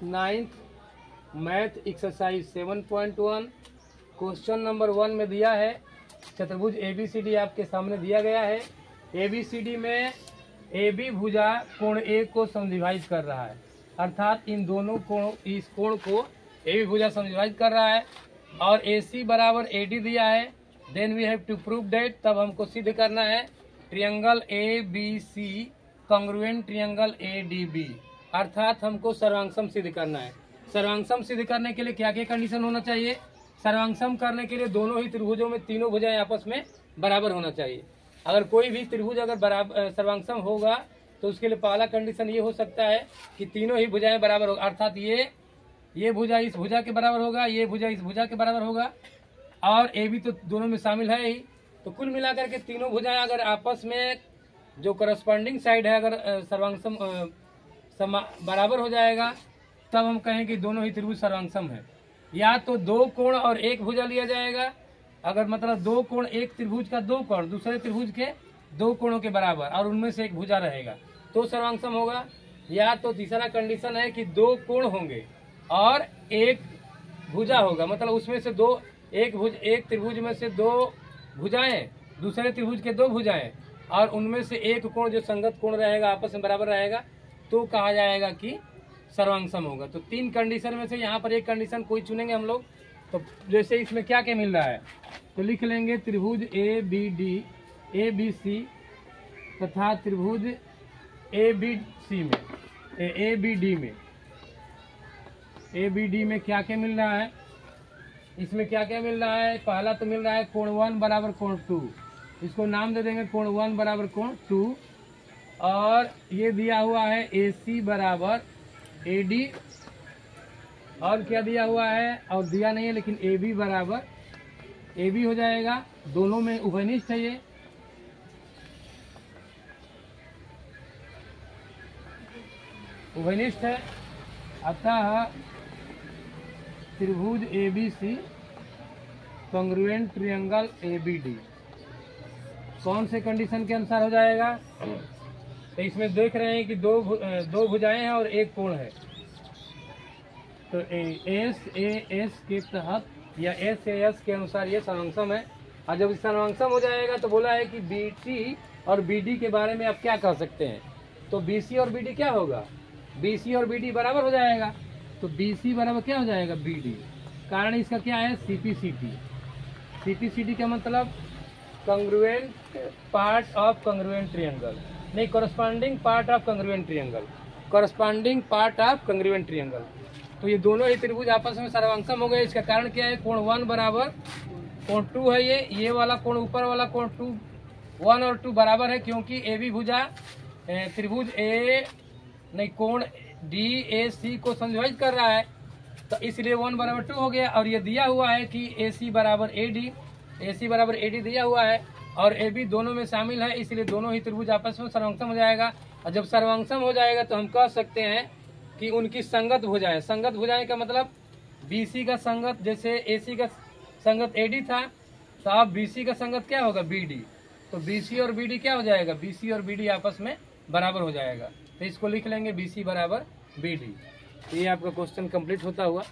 9th math exercise 7.1 question number 1 में दिया है चतुर्भुज ABCD आपके सामने दिया गया है। ABCD में AB भुजा कोण A को समद्विभाजित कर रहा है, अर्थात इन दोनों कोण, इस कोण को AB भुजा समद्विभाजित कर रहा है और AC बराबर AD दिया है। Then we have to prove that, तब हमको सिद्ध करना है triangle ABC congruent triangle ADB, अर्थात हमको सर्वांगसम सिद्ध करना है। सर्वांगसम सिद्ध करने के लिए क्या क्या कंडीशन होना चाहिए? सर्वांगसम करने के लिए दोनों ही त्रिभुजों में तीनों भुजाएं आपस में बराबर होना चाहिए। अगर कोई भी त्रिभुज अगर बराबर सर्वांगसम होगा तो उसके लिए पहला कंडीशन ये हो सकता है कि तीनों ही भुजाएं बराबर होगा, अर्थात ये भुजा इस भुजा के बराबर होगा, ये भुजा इस भुजा के बराबर होगा और AB तो दोनों में शामिल है ही। तो कुल मिलाकर के तीनों भुजाएं अगर आपस में जो करस्पॉन्डिंग साइड है अगर सर्वांगसम बराबर हो जाएगा तब हम कहें कि दोनों ही त्रिभुज सर्वांगसम है। या तो दो कोण और एक भुजा लिया जाएगा, अगर मतलब दो कोण, एक त्रिभुज का दो कोण दूसरे त्रिभुज के दो कोणों के बराबर और उनमें से एक भुजा रहेगा तो सर्वांगसम होगा। या तो तीसरा कंडीशन है कि दो कोण होंगे और एक भुजा होगा, मतलब उसमें से दो एक त्रिभुज में से दो भुजाएं दूसरे त्रिभुज के दो भुजाएं और उनमें से एक कोण जो संगत कोण रहेगा आपस में बराबर रहेगा तो कहा जाएगा कि सर्वांगसम होगा। तो तीन कंडीशन में से यहाँ पर एक कंडीशन कोई चुनेंगे हम लोग। तो जैसे इसमें क्या क्या मिल रहा है तो लिख लेंगे त्रिभुज ABC तथा त्रिभुज ABD में क्या क्या मिल रहा है? इसमें क्या क्या मिल रहा है? पहला तो मिल रहा है कोण 1 बराबर कोण 2, इसको नाम दे देंगे कोण 1 बराबर कोण 2। और ये दिया हुआ है AC बराबर AD, और क्या दिया हुआ है और दिया नहीं है लेकिन AB बराबर AB हो जाएगा, दोनों में उभयनिष्ठ है, ये उभयनिष्ठ है। अतः त्रिभुज ABC कॉन्ग्रुएंट ट्रायंगल ABD कौन से कंडीशन के अनुसार हो जाएगा? तो इसमें देख रहे हैं कि दो भुजाएं हैं और एक कोण है, तो SAS के तहत या SAS के अनुसार ये सर्वांगसम है। और जब सर्वांगसम हो जाएगा तो बोला है कि BC और BD के बारे में आप क्या कह सकते हैं? तो BC और BD क्या होगा? BC और BD बराबर हो जाएगा, तो BC बराबर क्या हो जाएगा? BD। कारण इसका क्या है? CPCD का मतलब congruent part of congruent triangle, नहीं corresponding part of congruent triangle, corresponding part of congruent triangle. तो ये दोनों ही त्रिभुज आपस में सर्वांगसम हो गए। इसका कारण क्या है? कोण 1 बराबर कोण 2 है, ये वाला कोण ऊपर वाला कोण 1 और 2 बराबर है, क्योंकि AB भुजा त्रिभुज कोण DAC को समद्विभाजित कर रहा है, तो इसलिए 1 बराबर 2 हो गया। और ये दिया हुआ है कि AC बराबर AD दिया हुआ है और AB दोनों में शामिल है, इसलिए दोनों ही त्रिभुज आपस में सर्वांगसम हो जाएगा। और जब सर्वांगसम हो जाएगा तो हम कह सकते हैं कि उनकी संगत भुजाएं का मतलब BC का संगत, जैसे AC का संगत AD था तो अब BC का संगत क्या होगा? BD। तो BC और BD क्या हो जाएगा? BC और BD आपस में बराबर हो जाएगा, तो इसको लिख लेंगे BC बराबर BD। ये आपका क्वेश्चन कंप्लीट होता हुआ